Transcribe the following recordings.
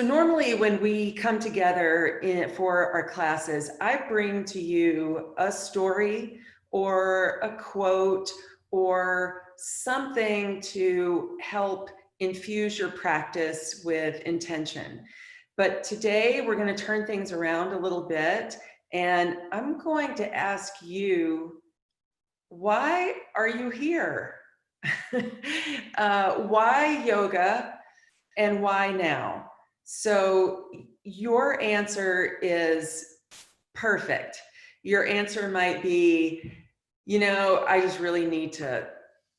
So normally when we come together for our classes, I bring to you a story or a quote or something to help infuse your practice with intention. But today we're going to turn things around a little bit, and I'm going to ask you, why are you here? Why yoga and why now? So your answer is perfect. Your answer might be, I just really need to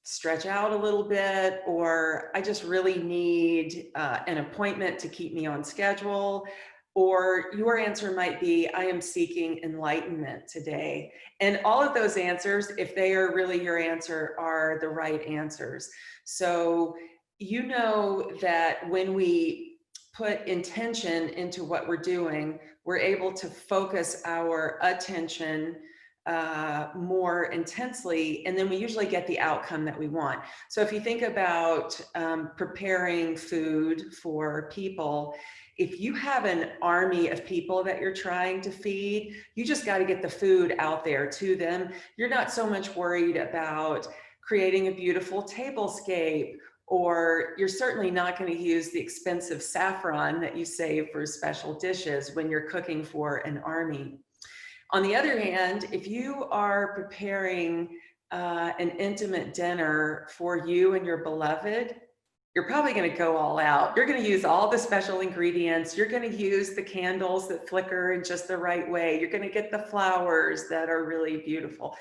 stretch out a little bit, or I just really need an appointment to keep me on schedule. Or your answer might be, I am seeking enlightenment today. And all of those answers, if they are really your answer, are the right answers. So you know that when we put intention into what we're doing, we're able to focus our attention more intensely, and then we usually get the outcome that we want. So if you think about preparing food for people, if you have an army of people that you're trying to feed, you just got to get the food out there to them. You're not so much worried about creating a beautiful tablescape, or you're certainly not going to use the expensive saffron that you save for special dishes when you're cooking for an army. On the other hand, if you are preparing an intimate dinner for you and your beloved, you're probably going to go all out. You're going to use all the special ingredients. You're going to use the candles that flicker in just the right way. You're going to get the flowers that are really beautiful.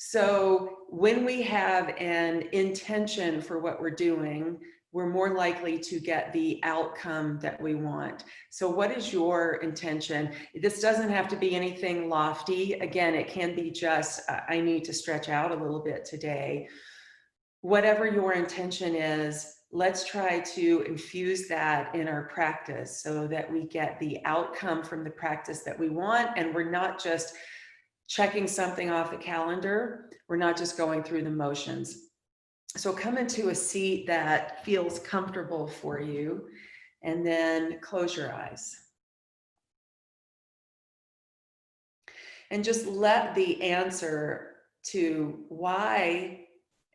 So when we have an intention for what we're doing, we're more likely to get the outcome that we want. So what is your intention? This doesn't have to be anything lofty. Again, it can be just, I need to stretch out a little bit today. Whatever your intention is, let's try to infuse that in our practice so that we get the outcome from the practice that we want, and we're not just checking something off the calendar. We're not just going through the motions. So come into a seat that feels comfortable for you, and then close your eyes. And just let the answer to why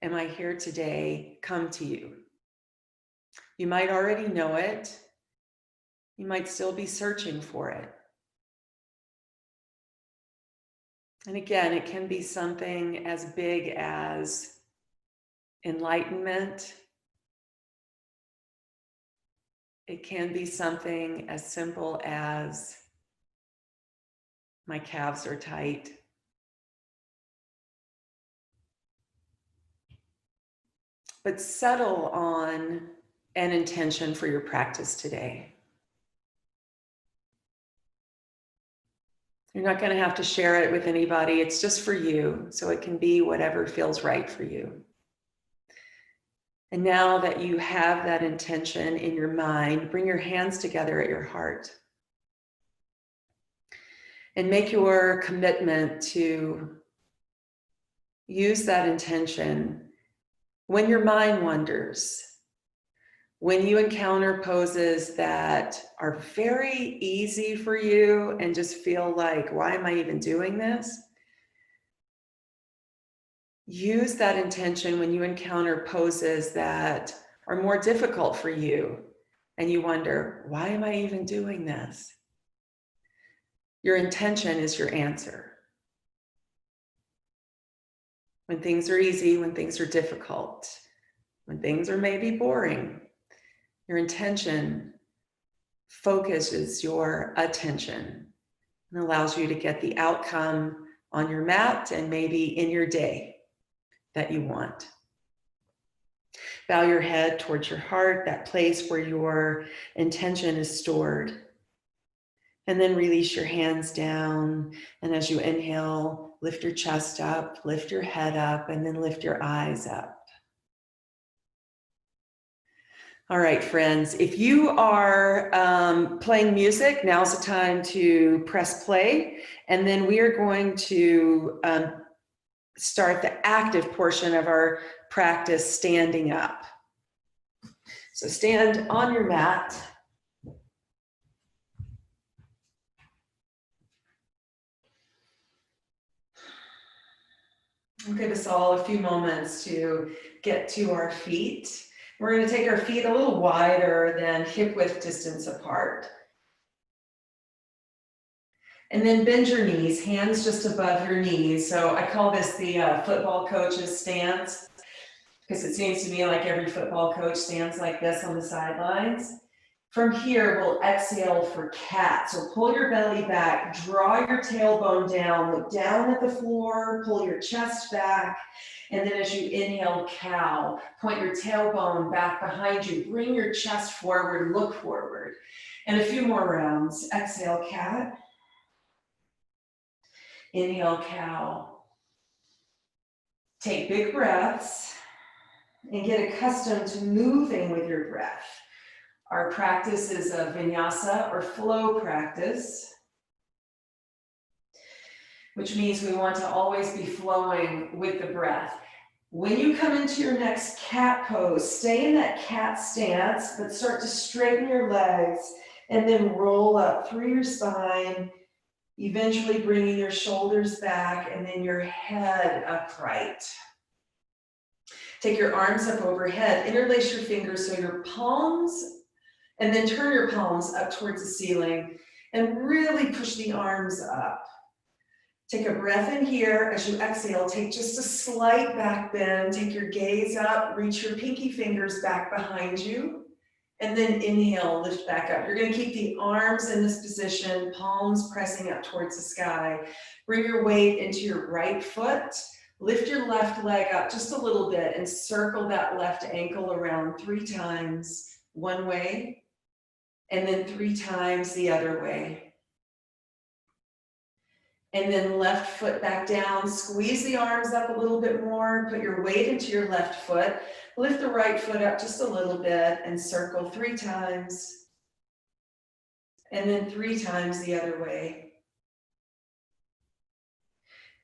am I here today come to you. You might already know it. You might still be searching for it. And again, it can be something as big as enlightenment. It can be something as simple as my calves are tight. But settle on an intention for your practice today. You're not going to have to share it with anybody. It's just for you. So it can be whatever feels right for you. And now that you have that intention in your mind, bring your hands together at your heart. And make your commitment to use that intention when your mind wanders, when you encounter poses that are very easy for you and just feel like, why am I even doing this? Use that intention when you encounter poses that are more difficult for you and you wonder, why am I even doing this? Your intention is your answer. When things are easy, when things are difficult, when things are maybe boring, your intention focuses your attention and allows you to get the outcome on your mat and maybe in your day that you want. Bow your head towards your heart, that place where your intention is stored. And then release your hands down. And as you inhale, lift your chest up, lift your head up, and then lift your eyes up. All right, friends, if you are playing music, now's the time to press play. And then we are going to start the active portion of our practice standing up. So stand on your mat. We'll give us all a few moments to get to our feet. We're going to take our feet a little wider than hip width distance apart. And then bend your knees, hands just above your knees. So I call this the football coach's stance, because it seems to me like every football coach stands like this on the sidelines. From here, we'll exhale for cat. So pull your belly back, draw your tailbone down, look down at the floor, pull your chest back. And then as you inhale, cow, point your tailbone back behind you, bring your chest forward, look forward. And a few more rounds. Exhale, cat. Inhale, cow. Take big breaths and get accustomed to moving with your breath. Our practice is a vinyasa or flow practice, which means we want to always be flowing with the breath. When you come into your next cat pose, stay in that cat stance, but start to straighten your legs and then roll up through your spine, eventually bringing your shoulders back and then your head upright. Take your arms up overhead, interlace your fingers so your palms, and then turn your palms up towards the ceiling and really push the arms up. Take a breath in here. As you exhale, take just a slight back bend. Take your gaze up, reach your pinky fingers back behind you, and then inhale, lift back up. You're going to keep the arms in this position, palms pressing up towards the sky. Bring your weight into your right foot. Lift your left leg up just a little bit and circle that left ankle around 3 times, one way, and then 3 times the other way. And then left foot back down, squeeze the arms up a little bit more, put your weight into your left foot, lift the right foot up just a little bit and circle 3 times, and then 3 times the other way.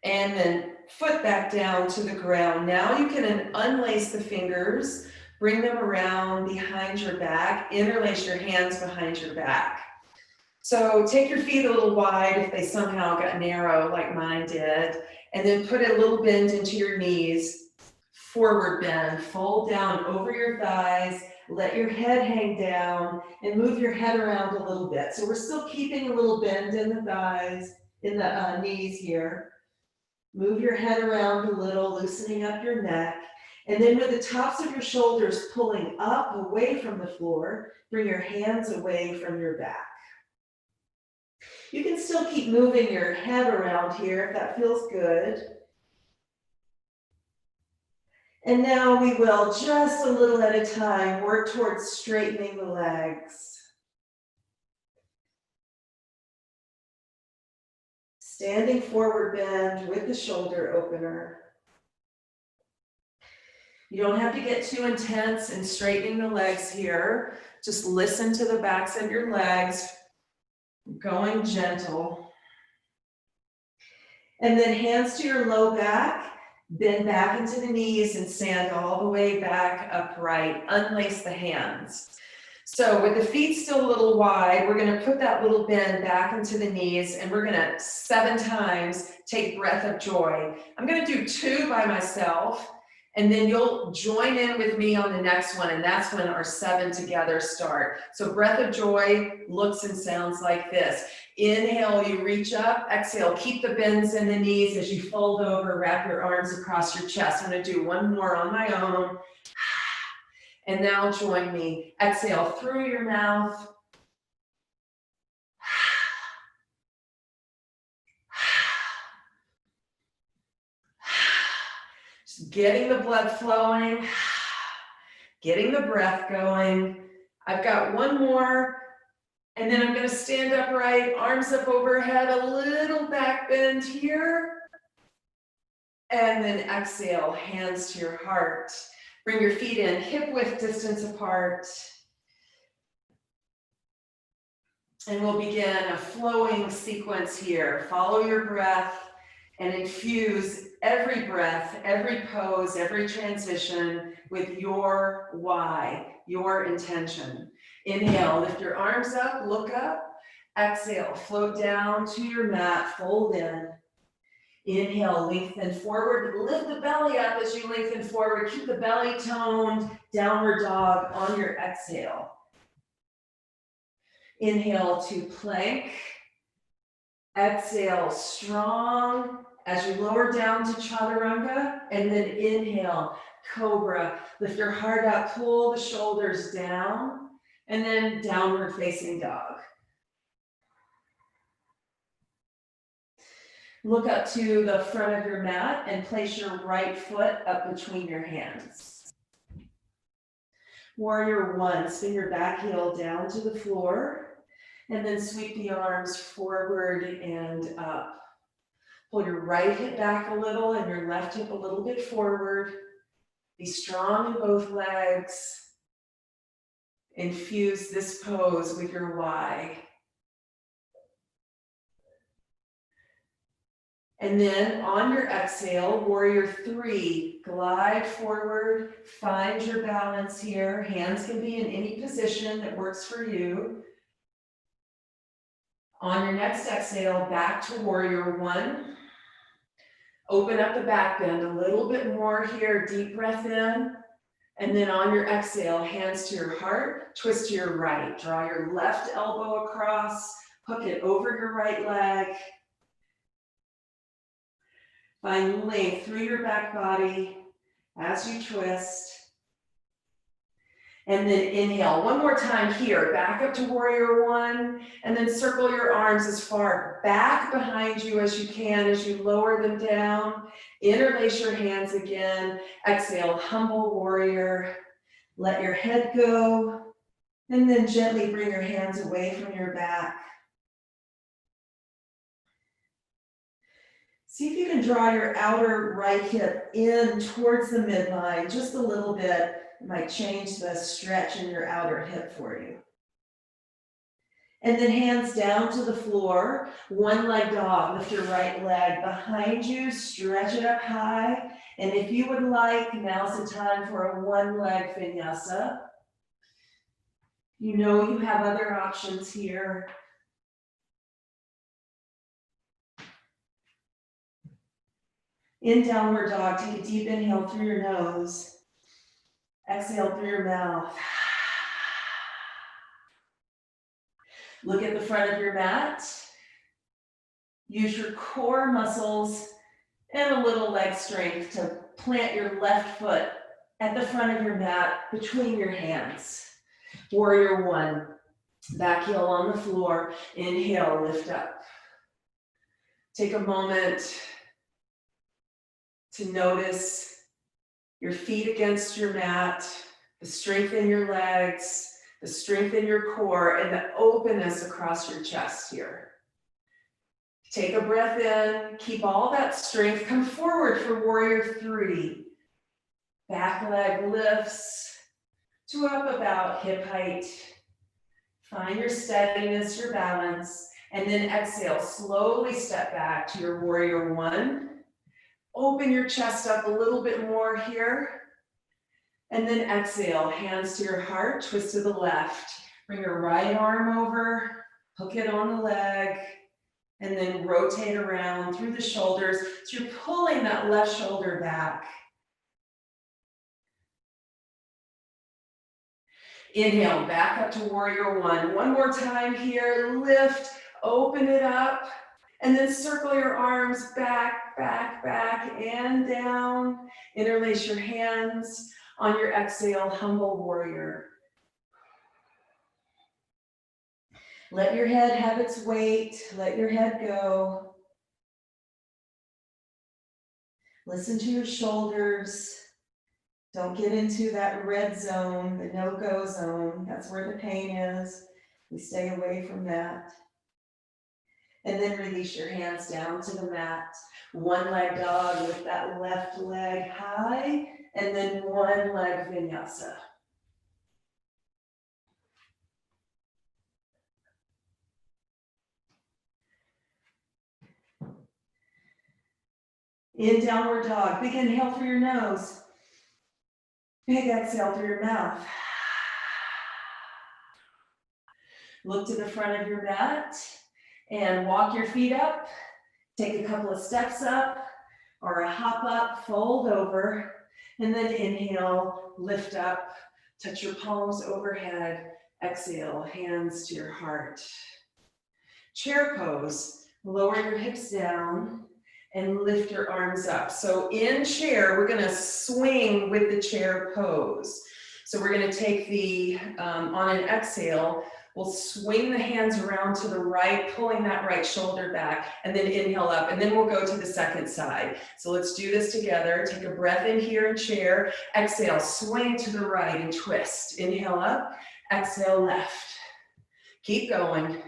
And then foot back down to the ground. Now you can unlace the fingers, bring them around behind your back, interlace your hands behind your back. So take your feet a little wide if they somehow got narrow like mine did, and then put a little bend into your knees, forward bend, fold down over your thighs, let your head hang down, and move your head around a little bit. So we're still keeping a little bend in the thighs, in the knees here. Move your head around a little, loosening up your neck. And then with the tops of your shoulders pulling up away from the floor, bring your hands away from your back. You can still keep moving your head around here if that feels good. And now we will, just a little at a time, work towards straightening the legs. Standing forward bend with the shoulder opener. You don't have to get too intense in straightening the legs here. Just listen to the backs of your legs, going gentle. And then hands to your low back, bend back into the knees and stand all the way back upright. Unlace the hands. So with the feet still a little wide, we're going to put that little bend back into the knees and we're going to 7 times take breath of joy. I'm going to do 2 by myself and then you'll join in with me on the next one, and that's when our 7 together start. So breath of joy looks and sounds like this. Inhale, you reach up. Exhale, keep the bends in the knees as you fold over, wrap your arms across your chest. I'm going to do 1 more on my own. And now join me. Exhale through your mouth. Just getting the blood flowing, getting the breath going. I've got 1 more, and then I'm going to stand upright, arms up overhead, a little back bend here. And then exhale, hands to your heart. Bring your feet in, hip width distance apart. And we'll begin a flowing sequence here. Follow your breath and infuse every breath, every pose, every transition with your why, your intention. Inhale, lift your arms up, look up. Exhale, float down to your mat, fold in. Inhale, lengthen forward, lift the belly up as you lengthen forward. Keep the belly toned, downward dog on your exhale. Inhale to plank. Exhale, strong as you lower down to Chaturanga, and then inhale, Cobra. Lift your heart up, pull the shoulders down, and then downward facing dog. Look up to the front of your mat and place your right foot up between your hands. Warrior one, spin your back heel down to the floor. And then sweep the arms forward and up. Pull your right hip back a little and your left hip a little bit forward. Be strong in both legs. Infuse this pose with your Y. And then on your exhale, warrior three, glide forward, find your balance here. Hands can be in any position that works for you. On your next exhale, back to warrior one. Open up the back bend a little bit more here, deep breath in. And then on your exhale, hands to your heart, twist to your right. Draw your left elbow across, hook it over your right leg. Find length through your back body as you twist. And then inhale, one more time here, back up to warrior one, and then circle your arms as far back behind you as you can as you lower them down. Interlace your hands again. Exhale, humble warrior. Let your head go, and then gently bring your hands away from your back. See if you can draw your outer right hip in towards the midline just a little bit. It might change the stretch in your outer hip for you. And then hands down to the floor, one leg dog. Lift your right leg behind you, stretch it up high. And if you would like, now's the time for a one leg vinyasa. You know you have other options here. In downward dog, take a deep inhale through your nose. Exhale through your mouth. Look at the front of your mat. Use your core muscles and a little leg strength to plant your left foot at the front of your mat between your hands. Warrior one, back heel on the floor. Inhale, lift up. Take a moment to notice your feet against your mat, the strength in your legs, the strength in your core, and the openness across your chest here. Take a breath in, keep all that strength. Come forward for warrior three. Back leg lifts to up about hip height. Find your steadiness, your balance, and then exhale, slowly step back to your warrior one. Open your chest up a little bit more here. And then exhale, hands to your heart, twist to the left. Bring your right arm over, hook it on the leg, and then rotate around through the shoulders. So you're pulling that left shoulder back. Inhale, back up to warrior one. One more time here, lift, open it up. And then circle your arms back, back, back, and down. Interlace your hands. On your exhale, humble warrior. Let your head have its weight. Let your head go. Listen to your shoulders. Don't get into that red zone, the no-go zone. That's where the pain is. We stay away from that. And then release your hands down to the mat. One leg dog with that left leg high, and then one leg vinyasa. In downward dog, big inhale through your nose. Big exhale through your mouth. Look to the front of your mat and walk your feet up. Take a couple of steps up or a hop up, fold over, and then inhale, lift up, touch your palms overhead, exhale, hands to your heart. Chair pose, lower your hips down and lift your arms up. So in chair, we're gonna swing with the chair pose. So we're gonna take the, on an exhale, we'll swing the hands around to the right, pulling that right shoulder back, and then inhale up, and then we'll go to the second side. So let's do this together. Take a breath in here in chair, exhale, swing to the right and twist. Inhale up, exhale left. Keep going.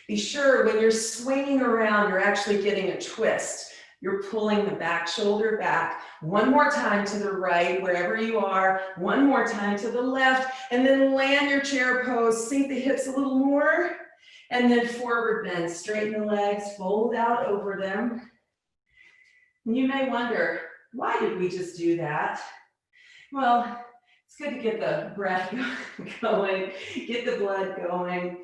Be sure when you're swinging around, you're actually getting a twist. You're pulling the back shoulder back. One more time to the right, wherever you are. One more time to the left, and then land your chair pose. Sink the hips a little more, and then forward bend. Straighten the legs, fold out over them. And you may wonder, why did we just do that? Well, it's good to get the breath going, get the blood going.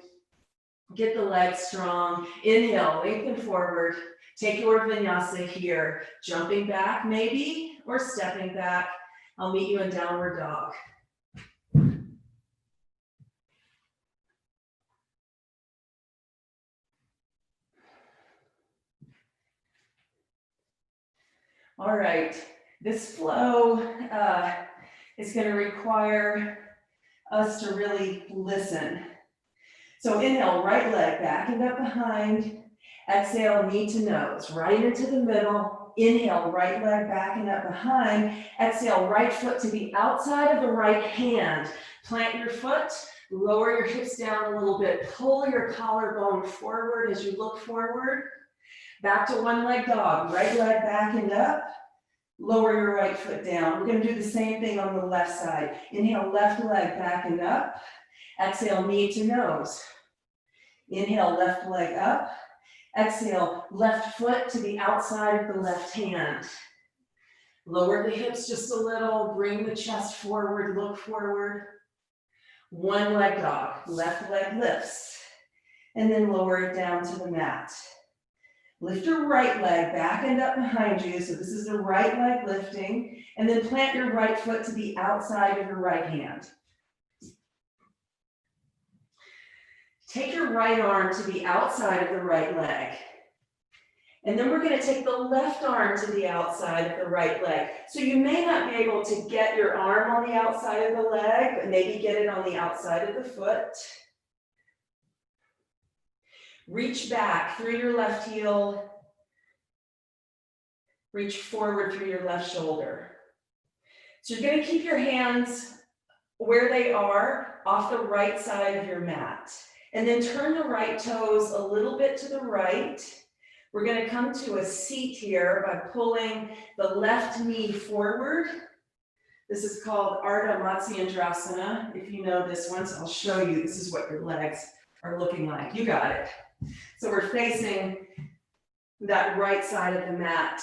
Get the legs strong. Inhale, lengthen forward. Take your vinyasa here. Jumping back maybe, or stepping back. I'll meet you in downward dog. All right, this flow is going to require us to really listen. So inhale, right leg back and up behind. Exhale, knee to nose, right into the middle. Inhale, right leg back and up behind. Exhale, right foot to the outside of the right hand. Plant your foot, lower your hips down a little bit. Pull your collarbone forward as you look forward. Back to one leg dog, right leg back and up. Lower your right foot down. We're going to do the same thing on the left side. Inhale, left leg back and up. Exhale, knee to nose. Inhale, left leg up. Exhale, left foot to the outside of the left hand. Lower the hips just a little, bring the chest forward, look forward. One leg dog, left leg lifts, and then lower it down to the mat. Lift your right leg back and up behind you, so this is the right leg lifting, and then plant your right foot to the outside of your right hand. Take your right arm to the outside of the right leg. And then we're going to take the left arm to the outside of the right leg. So you may not be able to get your arm on the outside of the leg, but maybe get it on the outside of the foot. Reach back through your left heel. Reach forward through your left shoulder. So you're going to keep your hands where they are off the right side of your mat. And then turn the right toes a little bit to the right. We're going to come to a seat here by pulling the left knee forward. This is called Arda, Matsi, Andrasana. If you know this one, so I'll show you. This is what your legs are looking like. You got it. So we're facing that right side of the mat.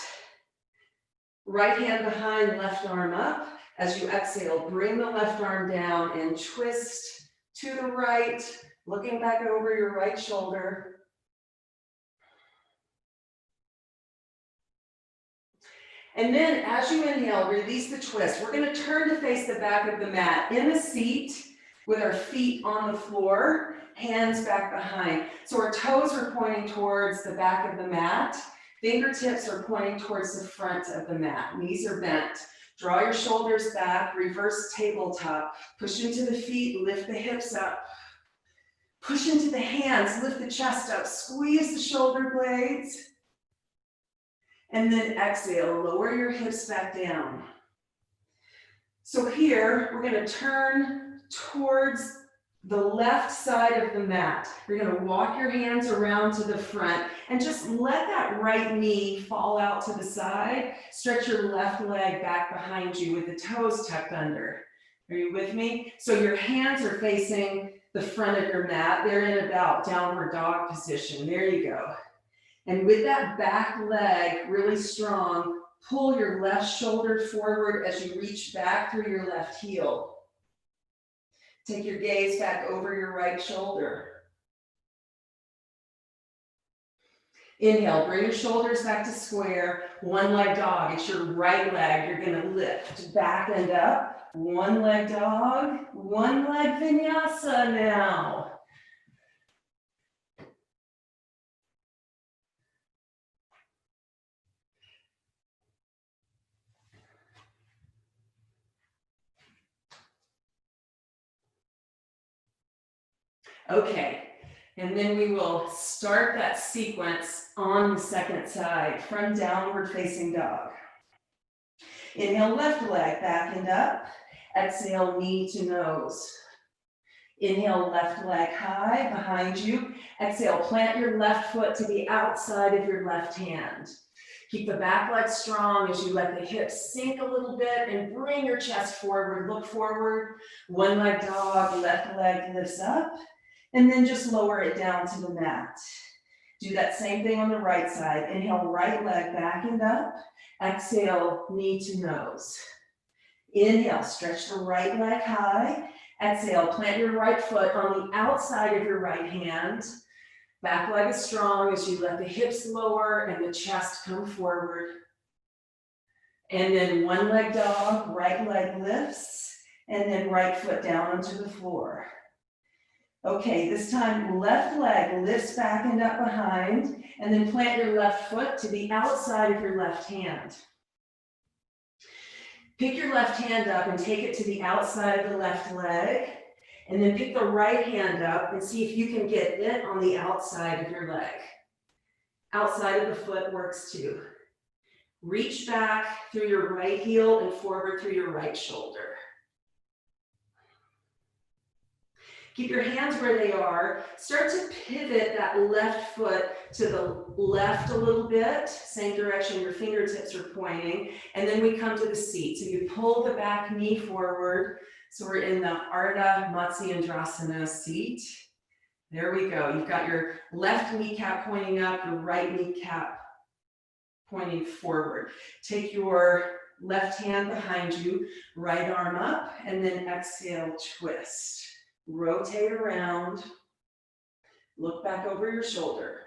Right hand behind, left arm up. As you exhale, bring the left arm down and twist to the right. Looking back over your right shoulder. And then as you inhale, release the twist. We're going to turn to face the back of the mat in a seat with our feet on the floor, hands back behind. So our toes are pointing towards the back of the mat. Fingertips are pointing towards the front of the mat. Knees are bent. Draw your shoulders back, reverse tabletop. Push into the feet, lift the hips up. Push into the hands, lift the chest up, squeeze the shoulder blades. And then exhale, lower your hips back down. So here, we're going to turn towards the left side of the mat. You're going to walk your hands around to the front and just let that right knee fall out to the side. Stretch your left leg back behind you with the toes tucked under. Are you with me? So your hands are facing the front of your mat. They're in about downward dog position. There you go. And with that back leg really strong, pull your left shoulder forward as you reach back through your left heel. Take your gaze back over your right shoulder. Inhale, bring your shoulders back to square. One leg dog, it's your right leg. You're gonna lift back and up. One leg dog, one leg vinyasa now. Okay, and then we will start that sequence on the second side from downward facing dog. Inhale, left leg back and up. Exhale, knee to nose. Inhale, left leg high behind you. Exhale, plant your left foot to the outside of your left hand. Keep the back leg strong as you let the hips sink a little bit and bring your chest forward. Look forward. One leg dog, left leg lifts up. And then just lower it down to the mat. Do that same thing on the right side. Inhale, right leg back and up. Exhale, knee to nose. Inhale, stretch the right leg high. Exhale, plant your right foot on the outside of your right hand. Back leg is strong as you let the hips lower and the chest come forward. And then one leg dog, right leg lifts, and then right foot down onto the floor. Okay, this time left leg lifts back and up behind, and then plant your left foot to the outside of your left hand. Pick your left hand up and take it to the outside of the left leg, and then pick the right hand up and see if you can get it on the outside of your leg. Outside of the foot works too. Reach back through your right heel and forward through your right shoulder. Keep your hands where they are. Start to pivot that left foot to the left a little bit, same direction your fingertips are pointing, and then we come to the seat. So you pull the back knee forward. So we're in the Arda, Matsi, Andrasana seat. There we go. You've got your left kneecap pointing up, your right kneecap pointing forward. Take your left hand behind you, right arm up, and then exhale, twist. Rotate around, look back over your shoulder.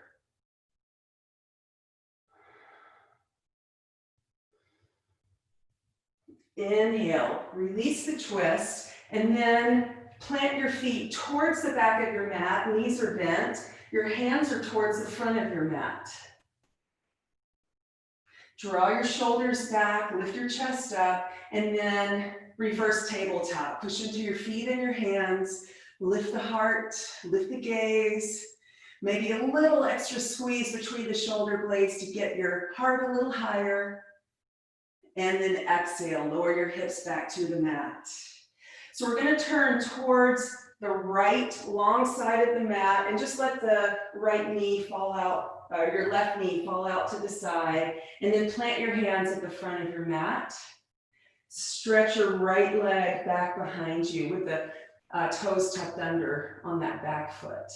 Inhale, release the twist, and then plant your feet towards the back of your mat, knees are bent, your hands are towards the front of your mat. Draw your shoulders back, lift your chest up, and then reverse tabletop. Push into your feet and your hands, lift the heart, lift the gaze, maybe a little extra squeeze between the shoulder blades to get your heart a little higher, and then exhale, lower your hips back to the mat. So we're going to turn towards the right long side of the mat and just let the right knee fall out, your left knee fall out to the side, and then plant your hands at the front of your mat. Stretch your right leg back behind you with the toes tucked under on that back foot.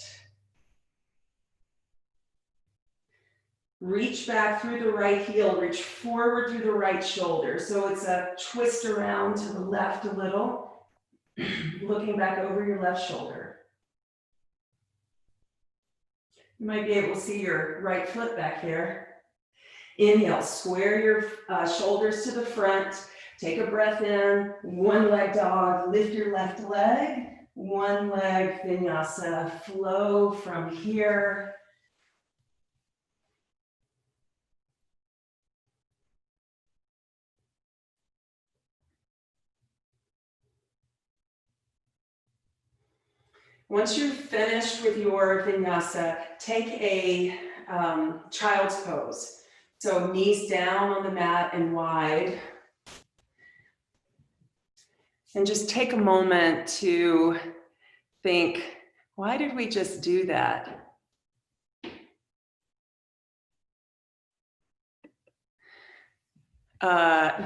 Reach back through the right heel, reach forward through the right shoulder. So it's a twist around to the left a little, looking back over your left shoulder. You might be able to see your right foot back here. Inhale, square your shoulders to the front. Take a breath in, one leg dog, lift your left leg, one leg vinyasa, flow from here. Once you've finished with your vinyasa, take a child's pose. So knees down on the mat and wide. And just take a moment to think, why did we just do that?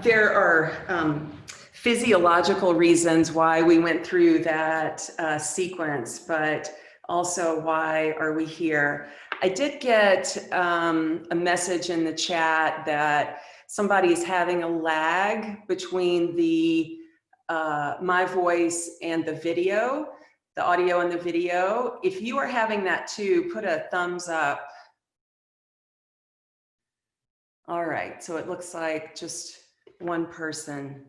There are physiological reasons why we went through that sequence, but also why are we here? I did get a message in the chat that somebody's having a lag between the my voice and the video, the audio and the video. If you are having that too, put a thumbs up All right, so it looks like just one person.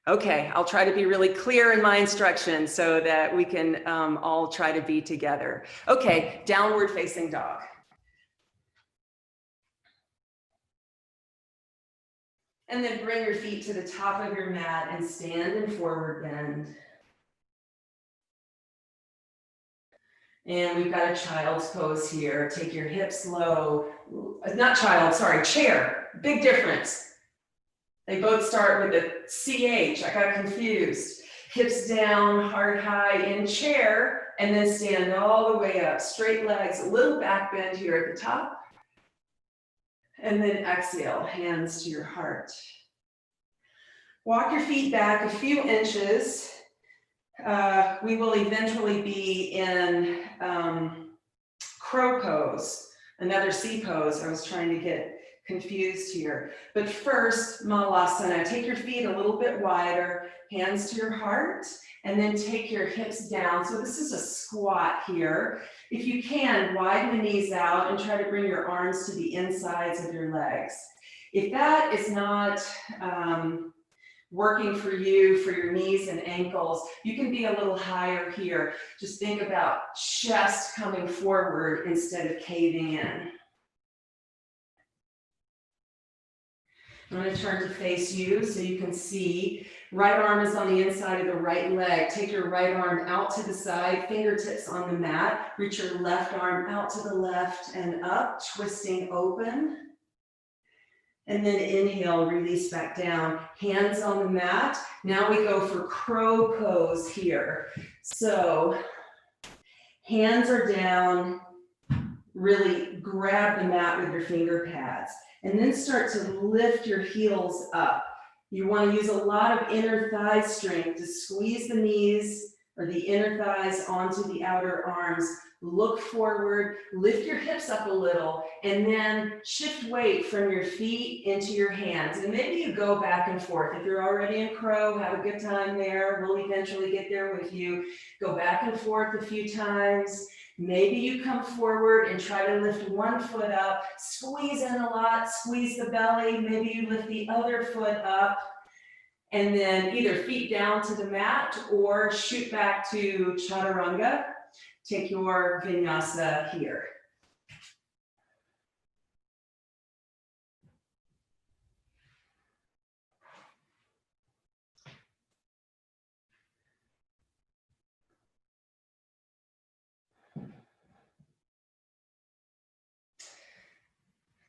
Okay, I'll try to be really clear in my instructions so that we can all try to be together. Okay, downward facing dog. And then bring your feet to the top of your mat and stand in forward bend. And we've got a child's pose here. Take your hips low. Not child, sorry, chair. Big difference. They both start with a CH. I got confused. Hips down, heart high in chair, and then stand all the way up. Straight legs, a little back bend here at the top. And then exhale, hands to your heart. Walk your feet back a few inches. We will eventually be in crow pose, another C pose. I was trying to get confused here. But first, Malasana. Take your feet a little bit wider, hands to your heart, and then take your hips down. So this is a squat here. If you can, widen the knees out and try to bring your arms to the insides of your legs. If that is not working for you, for your knees and ankles, you can be a little higher here. Just think about chest coming forward instead of caving in. I'm going to turn to face you so you can see. Right arm is on the inside of the right leg. Take your right arm out to the side, fingertips on the mat. Reach your left arm out to the left and up, twisting open. And then inhale, release back down. Hands on the mat. Now we go for crow pose here. So hands are down. Really grab the mat with your finger pads. And then start to lift your heels up. You want to use a lot of inner thigh strength to squeeze the knees or the inner thighs onto the outer arms. Look forward, lift your hips up a little, and then shift weight from your feet into your hands. And maybe you go back and forth. If you're already in crow, have a good time there. We'll eventually get there with you. Go back and forth a few times. Maybe you come forward and try to lift one foot up, squeeze in a lot, squeeze the belly. Maybe you lift the other foot up, and then either feet down to the mat or shoot back to Chaturanga. Take your vinyasa here.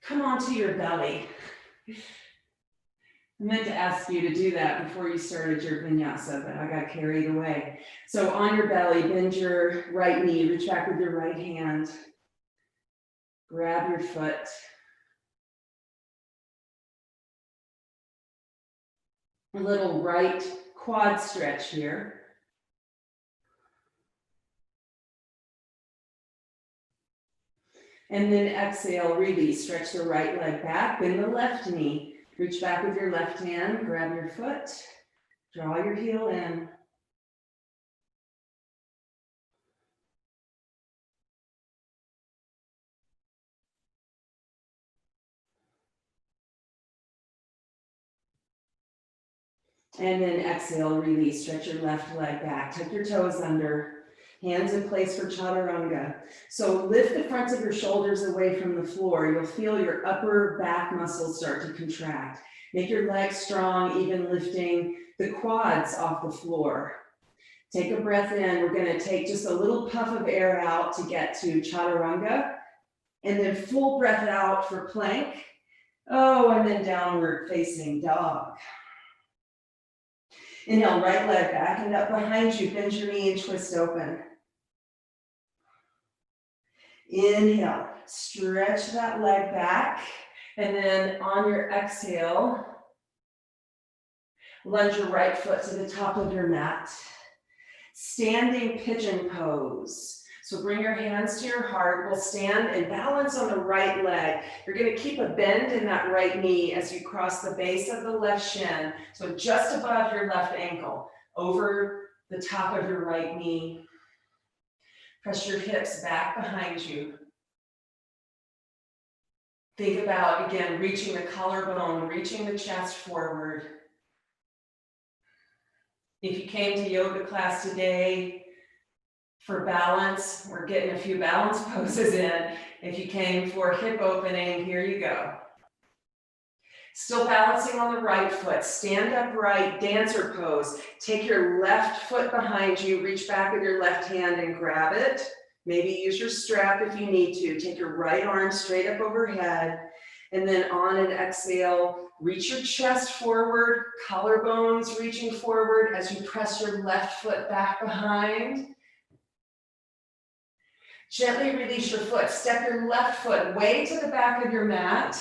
Come onto your belly. I meant to ask you to do that before you started your vinyasa, but I got carried away. So on your belly, bend your right knee, reach back with your right hand. Grab your foot. A little right quad stretch here. And then exhale, release, stretch the right leg back, bend the left knee. Reach back with your left hand, grab your foot, draw your heel in. And then exhale, release, stretch your left leg back, tuck your toes under, hands in place for Chaturanga. So lift the fronts of your shoulders away from the floor. You'll feel your upper back muscles start to contract. Make your legs strong, even lifting the quads off the floor. Take a breath in. We're going to take just a little puff of air out to get to Chaturanga. And then full breath out for plank. Oh, and then downward facing dog. Inhale, right leg back and up behind you. Bend your knee and twist open. Inhale, stretch that leg back. And then on your exhale, lunge your right foot to the top of your mat. Standing pigeon pose. So bring your hands to your heart. We'll stand and balance on the right leg. You're going to keep a bend in that right knee as you cross the base of the left shin. So just above your left ankle, over the top of your right knee. Press your hips back behind you. Think about, again, reaching the collarbone, reaching the chest forward. If you came to yoga class today for balance, we're getting a few balance poses in. If you came for hip opening, here you go. Still balancing on the right foot, stand upright, dancer pose. Take your left foot behind you, reach back with your left hand and grab it. Maybe use your strap if you need to. Take your right arm straight up overhead. And then on an exhale, reach your chest forward, collarbones reaching forward as you press your left foot back behind. Gently release your foot. Step your left foot way to the back of your mat.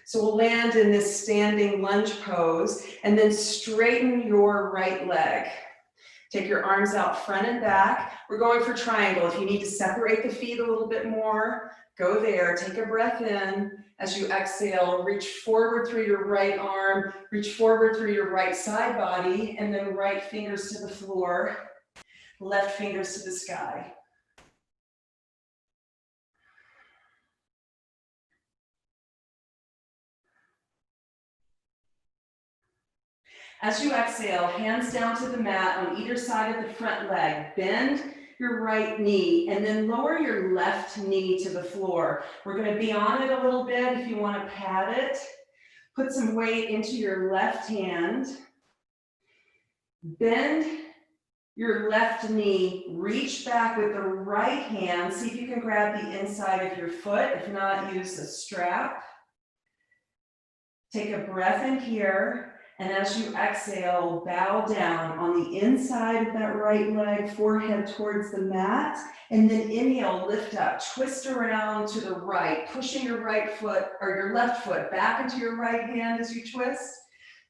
So we'll land in this standing lunge pose and then straighten your right leg. Take your arms out front and back. We're going for triangle. If you need to separate the feet a little bit more, go there. Take a breath in. As you exhale, reach forward through your right arm, reach forward through your right side body, and then right fingers to the floor, left fingers to the sky. As you exhale, hands down to the mat on either side of the front leg. Bend your right knee and then lower your left knee to the floor. We're going to be on it a little bit if you want to pad it. Put some weight into your left hand. Bend your left knee, reach back with the right hand. See if you can grab the inside of your foot. If not, use a strap. Take a breath in here. And as you exhale, bow down on the inside of that right leg, forehead towards the mat. And then inhale, lift up, twist around to the right, pushing your right foot or your left foot back into your right hand as you twist.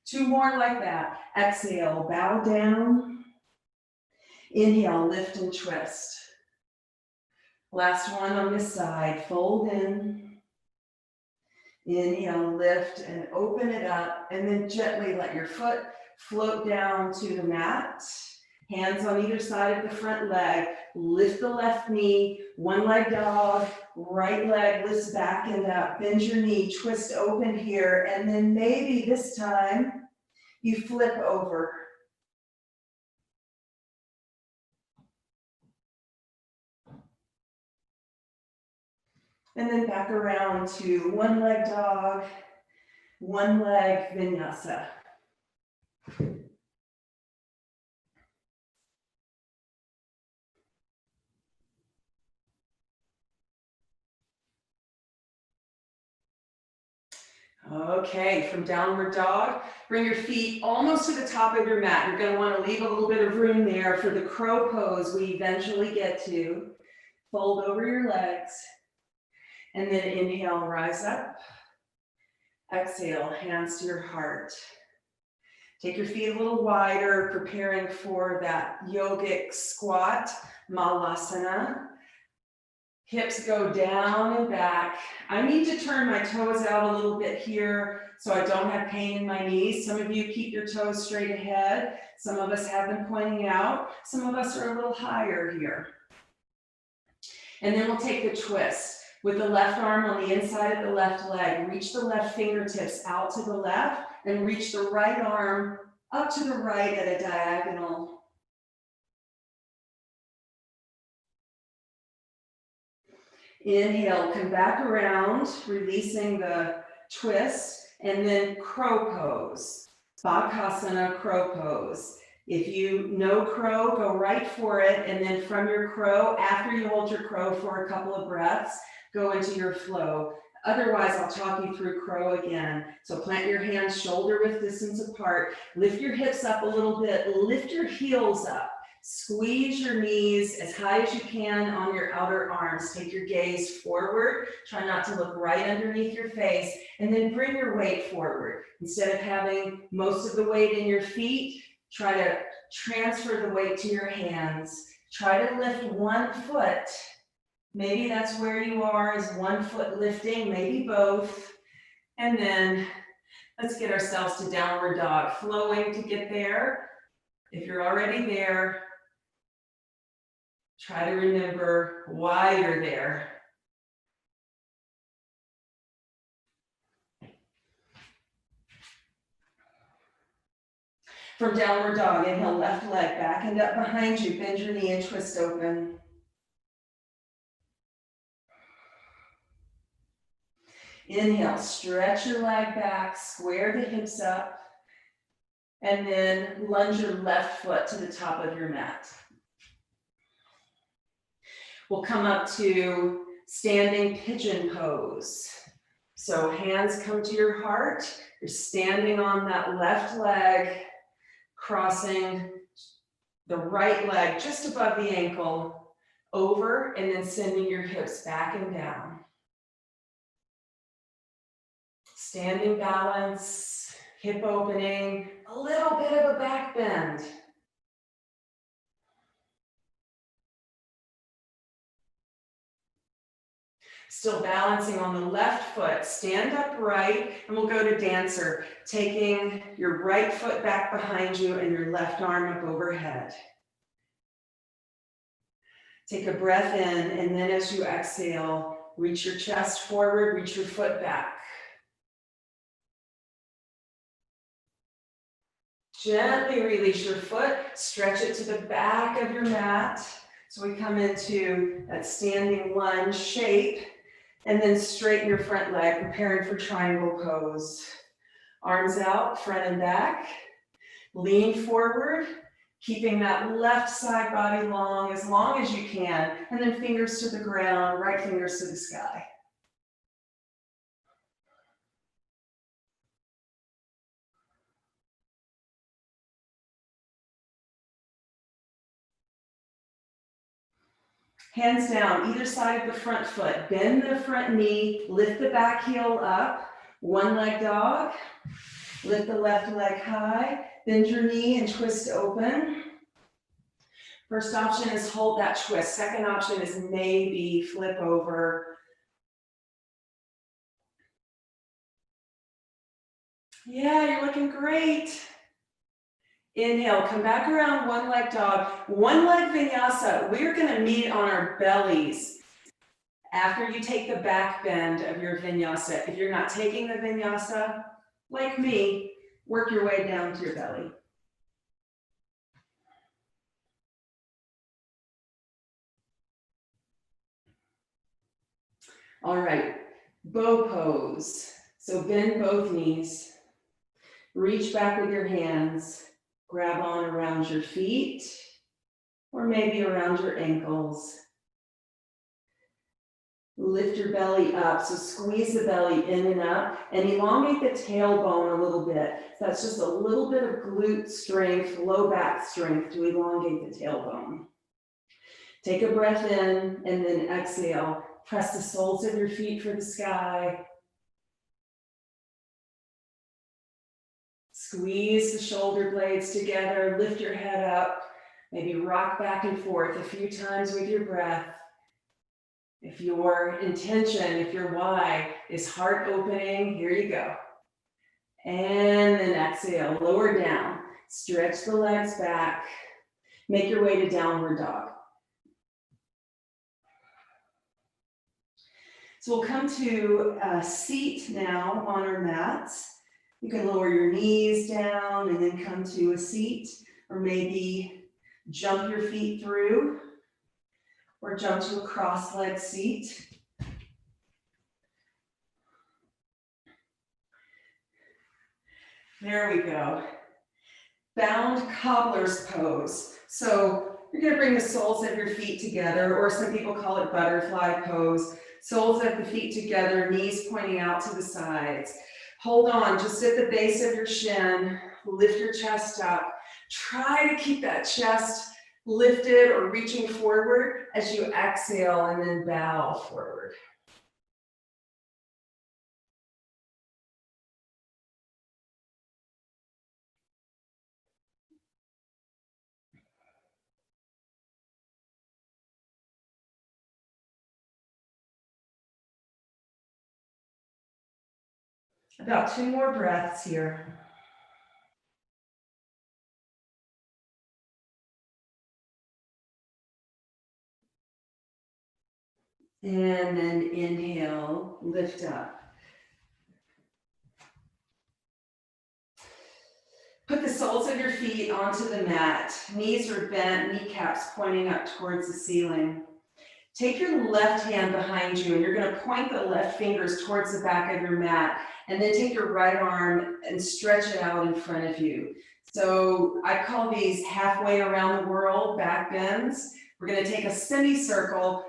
2 more like that. Exhale, bow down. Inhale, lift and twist. Last one on this side, fold in. Inhale, lift and open it up, and then gently let your foot float down to the mat. Hands on either side of the front leg. Lift the left knee, one leg dog, right leg lifts back and up. Bend your knee, twist open here, and then maybe this time you flip over. And then back around to one leg dog, one leg vinyasa. Okay, from downward dog, bring your feet almost to the top of your mat. You're going to want to leave a little bit of room there for the crow pose we eventually get to. Fold over your legs. And then inhale, rise up. Exhale, hands to your heart. Take your feet a little wider, preparing for that yogic squat, malasana. Hips go down and back. I need to turn my toes out a little bit here so I don't have pain in my knees. Some of you keep your toes straight ahead. Some of us have them pointing out. Some of us are a little higher here. And then we'll take the twist. With the left arm on the inside of the left leg, reach the left fingertips out to the left and reach the right arm up to the right at a diagonal. Inhale, come back around, releasing the twist, and then crow pose, Bakasana crow pose. If you know crow, go right for it, and then from your crow, after you hold your crow for a couple of breaths, go into your flow. Otherwise, I'll talk you through crow again. So plant your hands shoulder width distance apart. Lift your hips up a little bit. Lift your heels up. Squeeze your knees as high as you can on your outer arms. Take your gaze forward. Try not to look right underneath your face. And then bring your weight forward. Instead of having most of the weight in your feet, try to transfer the weight to your hands. Try to lift one foot. Maybe that's where you are, is one foot lifting, maybe both. And then let's get ourselves to downward dog, flowing to get there. If you're already there, try to remember why you're there. From downward dog, inhale, left leg back and up behind you. Bend your knee and twist open. Inhale, stretch your leg back, square the hips up, and then lunge your left foot to the top of your mat. We'll come up to standing pigeon pose. So hands come to your heart. You're standing on that left leg, crossing the right leg just above the ankle, over, and then sending your hips back and down. Standing balance, hip opening, a little bit of a back bend. Still balancing on the left foot, stand upright, and we'll go to dancer, taking your right foot back behind you and your left arm up overhead. Take a breath in, and then as you exhale, reach your chest forward, reach your foot back. Gently release your foot, stretch it to the back of your mat. So we come into that standing lunge shape, and then straighten your front leg, preparing for triangle pose. Arms out, front and back. Lean forward, keeping that left side body long as you can, and then fingers to the ground, right fingers to the sky. Hands down, either side of the front foot. Bend the front knee, lift the back heel up. One leg dog. Lift the left leg high. Bend your knee and twist open. First option is hold that twist. Second option is maybe flip over. Yeah, you're looking great. Inhale, come back around, one leg dog, one leg vinyasa. We're gonna meet on our bellies after you take the back bend of your vinyasa. If you're not taking the vinyasa, like me, work your way down to your belly. All right, bow pose. So bend both knees, reach back with your hands. Grab on around your feet, or maybe around your ankles. Lift your belly up, so squeeze the belly in and up, and elongate the tailbone a little bit. So that's just a little bit of glute strength, low back strength to elongate the tailbone. Take a breath in, and then exhale. Press the soles of your feet for the sky. Squeeze the shoulder blades together, lift your head up, maybe rock back and forth a few times with your breath. If your intention, if your why is heart opening, here you go. And then exhale, lower down, stretch the legs back, make your way to downward dog. So we'll come to a seat now on our mats. You can lower your knees down and then come to a seat, or maybe jump your feet through, or jump to a cross-legged seat. There we go. Bound cobbler's pose. So you're going to bring the soles of your feet together, or some people call it butterfly pose. Soles of the feet together, knees pointing out to the sides. Hold on, just at the base of your shin, lift your chest up. Try to keep that chest lifted or reaching forward as you exhale, and then bow forward. About 2 more breaths here. And then inhale, lift up. Put the soles of your feet onto the mat. Knees are bent, kneecaps pointing up towards the ceiling. Take your left hand behind you and you're going to point the left fingers towards the back of your mat, and then take your right arm and stretch it out in front of you. So I call these halfway around the world back bends. We're going to take a semicircle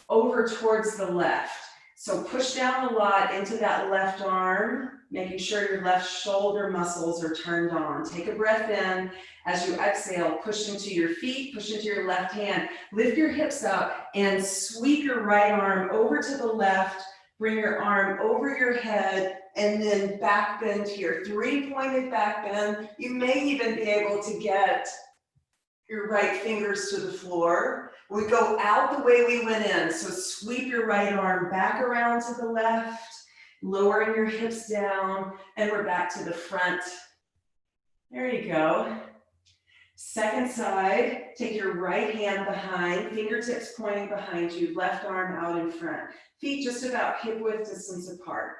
over towards the left. So push down a lot into that left arm, making sure your left shoulder muscles are turned on. Take a breath in. As you exhale, push into your feet, push into your left hand. Lift your hips up and sweep your right arm over to the left. Bring your arm over your head and then back bend here. 3-pointed back bend. You may even be able to get your right fingers to the floor. We go out the way we went in. So sweep your right arm back around to the left, lowering your hips down, and we're back to the front. There you go. Second side, take your right hand behind, fingertips pointing behind you, left arm out in front. Feet just about hip width distance apart.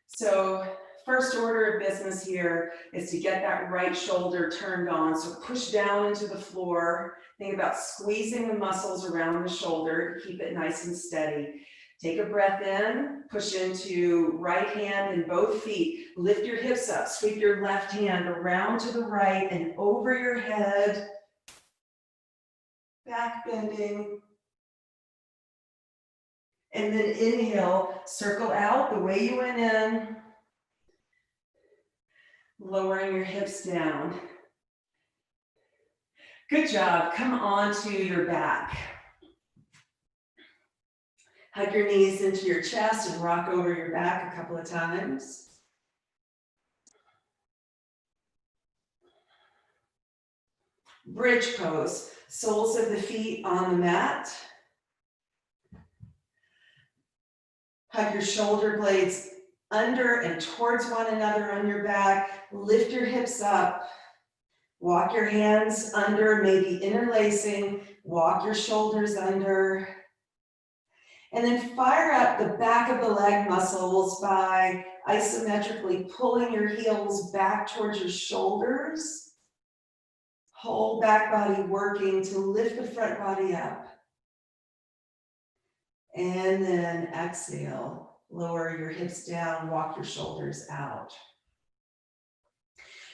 So first order of business here is to get that right shoulder turned on. So push down into the floor. Think about squeezing the muscles around the shoulder to keep it nice and steady. Take a breath in, push into right hand and both feet. Lift your hips up, sweep your left hand around to the right and over your head. Back bending. And then inhale, circle out the way you went in. Lowering your hips down. Good job. Come on to your back. Hug your knees into your chest and rock over your back a couple of times. Bridge pose. Soles of the feet on the mat. Hug your shoulder blades under and towards one another on your back. Lift your hips up. Walk your hands under, maybe interlacing. Walk your shoulders under. And then fire up the back of the leg muscles by isometrically pulling your heels back towards your shoulders. Whole back body working to lift the front body up. And then exhale, lower your hips down, walk your shoulders out.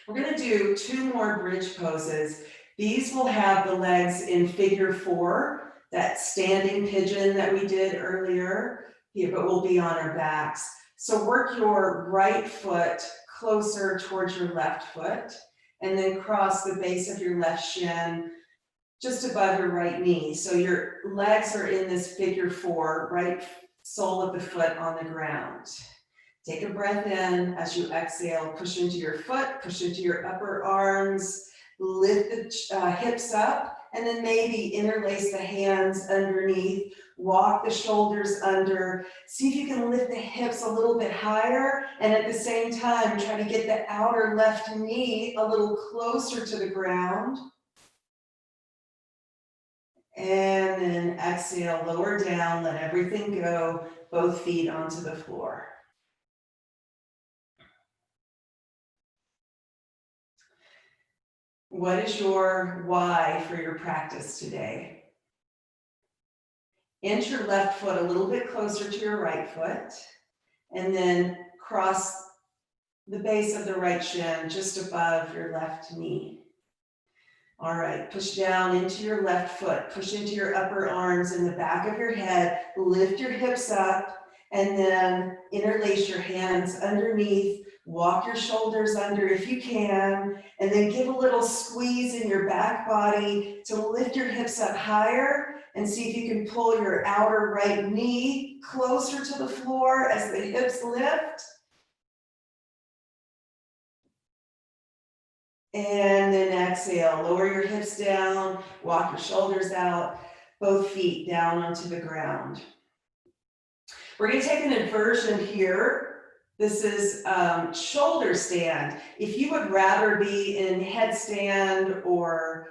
We're going to do 2 more bridge poses. These will have the legs in figure 4. That standing pigeon that we did earlier, but we'll be on our backs. So work your right foot closer towards your left foot, and then cross the base of your left shin just above your right knee. So your legs are in this figure 4, right sole of the foot on the ground. Take a breath in. As you exhale, push into your foot, push into your upper arms, lift the hips up, and then maybe interlace the hands underneath, walk the shoulders under. See if you can lift the hips a little bit higher, and at the same time, try to get the outer left knee a little closer to the ground. And then exhale, lower down, let everything go, both feet onto the floor. What is your why for your practice today? Inch your left foot a little bit closer to your right foot, and then cross the base of the right shin just above your left knee. All right, push down into your left foot, push into your upper arms and the back of your head, lift your hips up, and then interlace your hands underneath, walk your shoulders under if you can, and then give a little squeeze in your back body to lift your hips up higher, and see if you can pull your outer right knee closer to the floor as the hips lift. And then exhale, lower your hips down, walk your shoulders out, both feet down onto the ground. We're going to take an inversion here. This is shoulder stand. If you would rather be in headstand or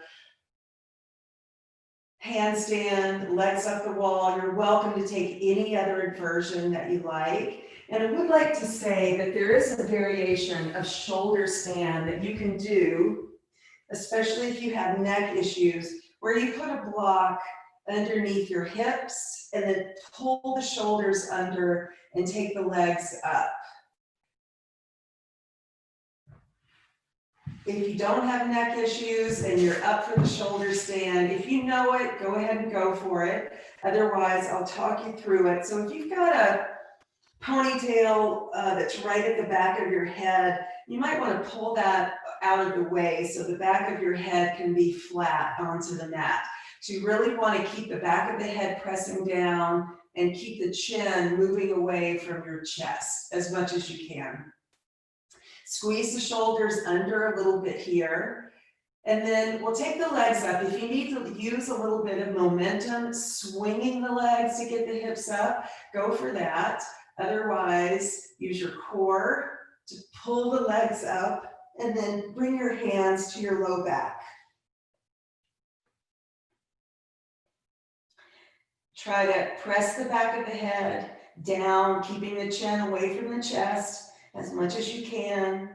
handstand, legs up the wall, you're welcome to take any other inversion that you like. And I would like to say that there is a variation of shoulder stand that you can do, especially if you have neck issues, where you put a block underneath your hips and then pull the shoulders under and take the legs up. If you don't have neck issues and you're up for the shoulder stand, if you know it, go ahead and go for it. Otherwise, I'll talk you through it. So if you've got a ponytail that's right at the back of your head, you might want to pull that out of the way so the back of your head can be flat onto the mat. So you really want to keep the back of the head pressing down and keep the chin moving away from your chest as much as you can. Squeeze the shoulders under a little bit here. And then we'll take the legs up. If you need to use a little bit of momentum, swinging the legs to get the hips up, go for that. Otherwise, use your core to pull the legs up and then bring your hands to your low back. Try to press the back of the head down, keeping the chin away from the chest as much as you can.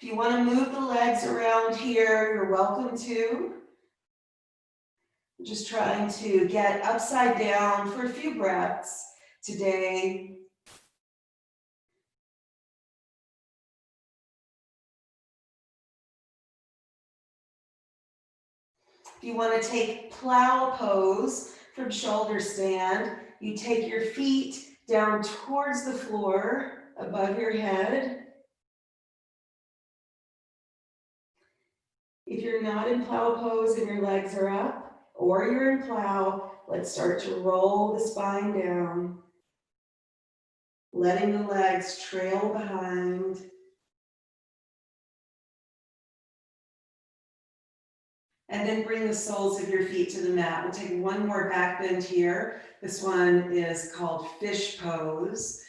If you want to move the legs around here, you're welcome to. Just trying to get upside down for a few breaths today. If you want to take plow pose from shoulder stand, you take your feet down towards the floor above your head. If you're not in plow pose and your legs are up, or you're in plow, let's start to roll the spine down, letting the legs trail behind. And then bring the soles of your feet to the mat. We'll take one more back bend here. This one is called fish pose.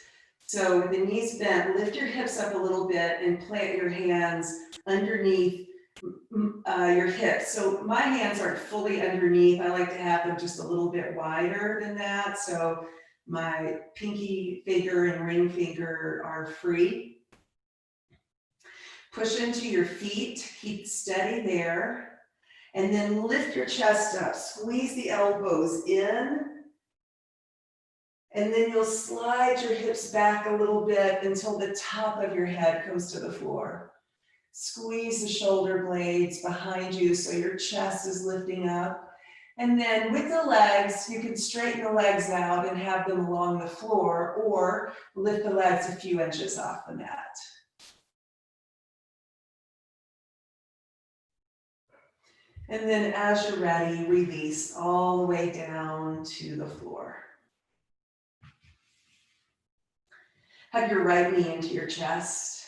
So with the knees bent, lift your hips up a little bit and plant your hands underneath your hips. So my hands aren't fully underneath. I like to have them just a little bit wider than that. So my pinky finger and ring finger are free. Push into your feet, keep steady there. And then lift your chest up, squeeze the elbows in. And then you'll slide your hips back a little bit until the top of your head comes to the floor. Squeeze the shoulder blades behind you so your chest is lifting up. And then with the legs, you can straighten the legs out and have them along the floor, or lift the legs a few inches off the mat. And then as you're ready, release all the way down to the floor. Hug your right knee into your chest.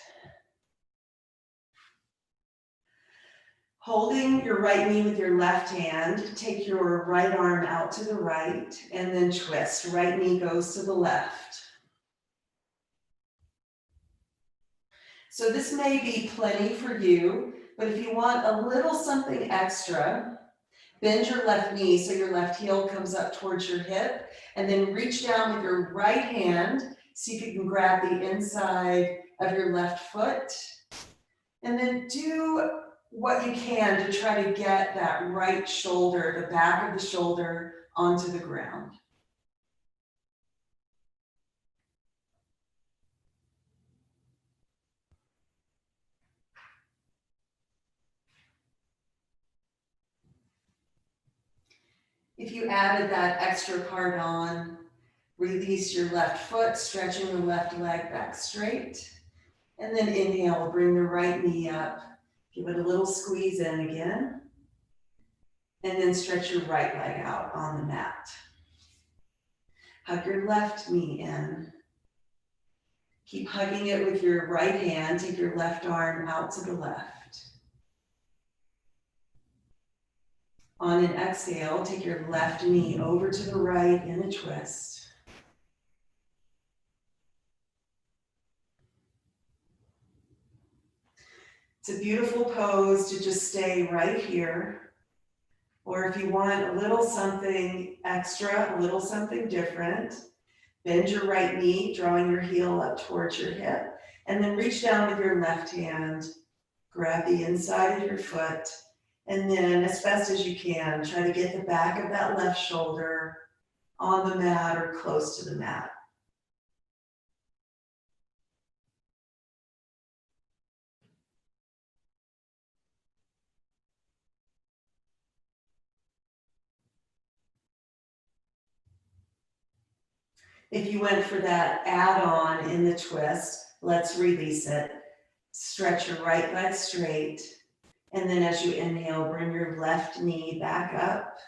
Holding your right knee with your left hand, take your right arm out to the right and then twist. Right knee goes to the left. So this may be plenty for you, but if you want a little something extra, bend your left knee so your left heel comes up towards your hip, and then reach down with your right hand, see if you can grab the inside of your left foot, and then do what you can to try to get that right shoulder, the back of the shoulder, onto the ground. If you added that extra part on, release your left foot, stretching the left leg back straight. And then inhale, bring the right knee up. Give it a little squeeze in again. And then stretch your right leg out on the mat. Hug your left knee in. Keep hugging it with your right hand. Take your left arm out to the left. On an exhale, take your left knee over to the right in a twist. It's a beautiful pose to just stay right here. Or if you want a little something extra, a little something different, bend your right knee, drawing your heel up towards your hip, and then reach down with your left hand, grab the inside of your foot, and then as best as you can, try to get the back of that left shoulder on the mat or close to the mat. If you went for that add-on in the twist, let's release it. Stretch your right leg straight. And then as you inhale, bring your left knee back up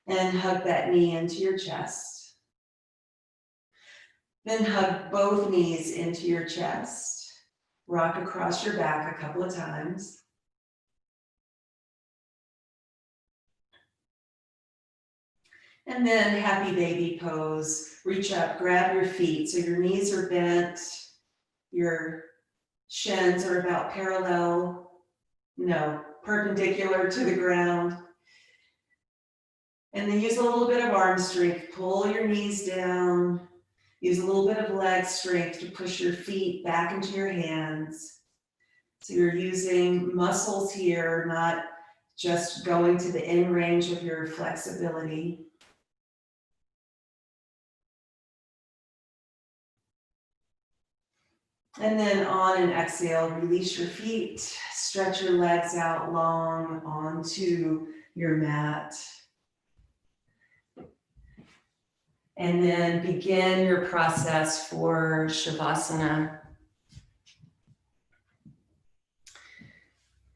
and hug that knee into your chest. Then hug both knees into your chest. Rock across your back a couple of times. And then happy baby pose. Reach up, grab your feet so your knees are bent, your shins are about perpendicular to the ground. And then use a little bit of arm strength. Pull your knees down. Use a little bit of leg strength to push your feet back into your hands. So you're using muscles here, not just going to the end range of your flexibility. And then on an exhale, release your feet, stretch your legs out long onto your mat. And then begin your process for Shavasana.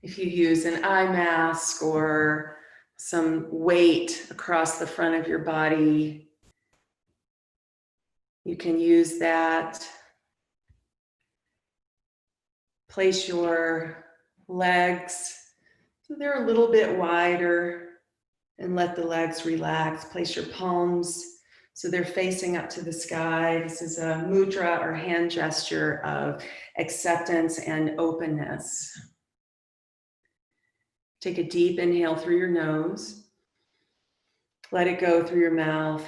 If you use an eye mask or some weight across the front of your body, you can use that. Place your legs so they're a little bit wider and let the legs relax. Place your palms so they're facing up to the sky. This is a mudra or hand gesture of acceptance and openness. Take a deep inhale through your nose. Let it go through your mouth.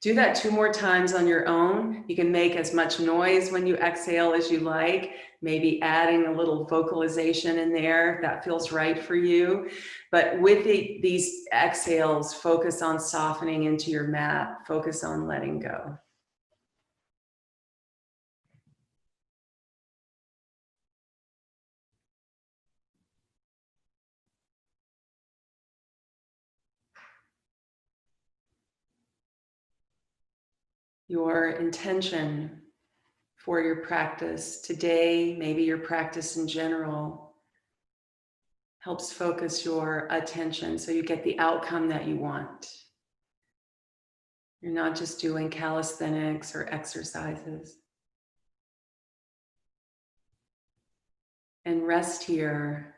Do that 2 more times on your own. You can make as much noise when you exhale as you like, maybe adding a little vocalization in there if that feels right for you. But with these exhales, focus on softening into your mat, focus on letting go. Your intention for your practice today, maybe your practice in general, helps focus your attention so you get the outcome that you want. You're not just doing calisthenics or exercises. And rest here,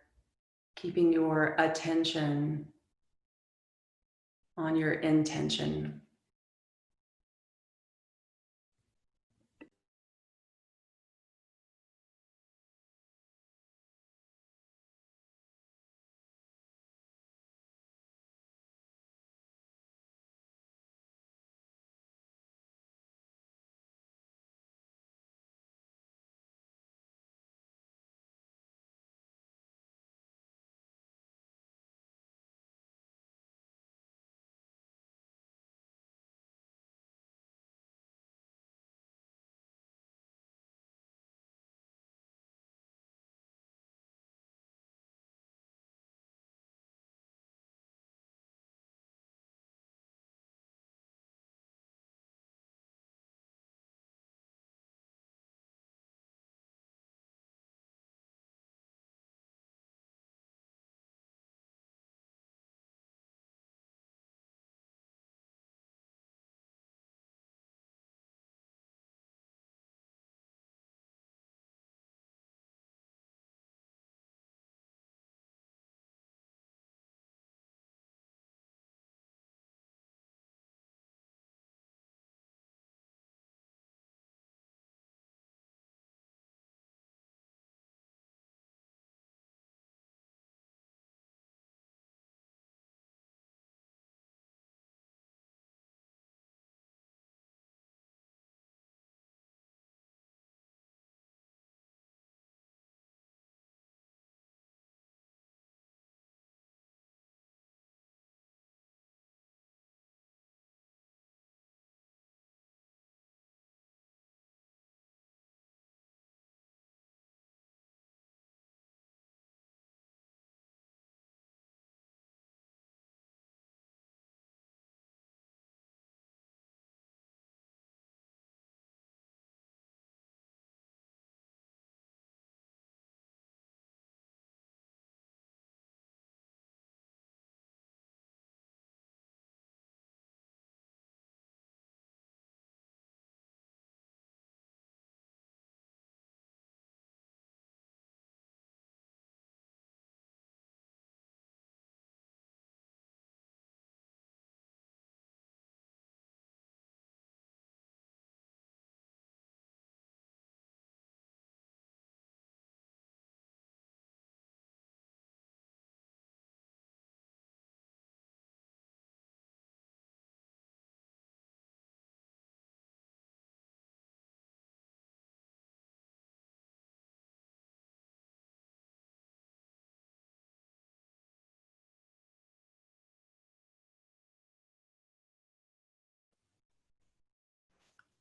keeping your attention on your intention.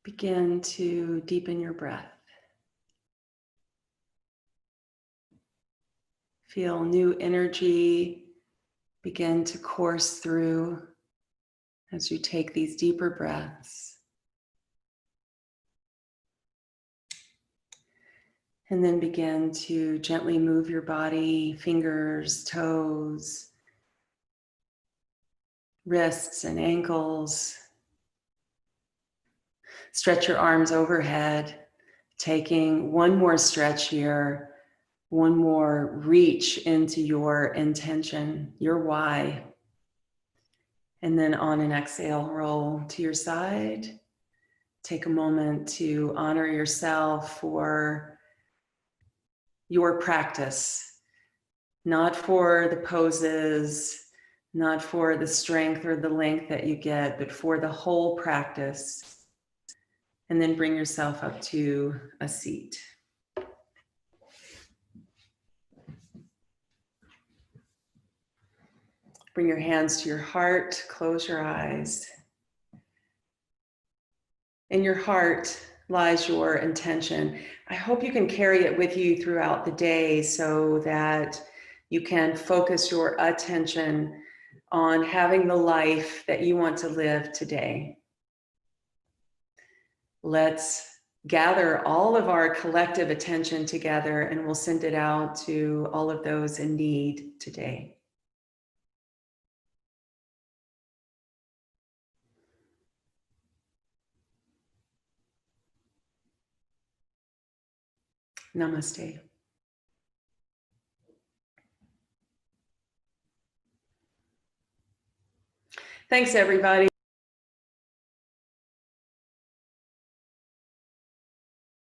Begin to deepen your breath. Feel new energy begin to course through as you take these deeper breaths. And then begin to gently move your body, fingers, toes, wrists and ankles. Stretch your arms overhead, taking one more stretch here, one more reach into your intention, your why. And then on an exhale, roll to your side. Take a moment to honor yourself for your practice, not for the poses, not for the strength or the length that you get, but for the whole practice. And then bring yourself up to a seat. Bring your hands to your heart, close your eyes. In your heart lies your intention. I hope you can carry it with you throughout the day so that you can focus your attention on having the life that you want to live today. Let's gather all of our collective attention together and we'll send it out to all of those in need today. Namaste. Thanks, everybody.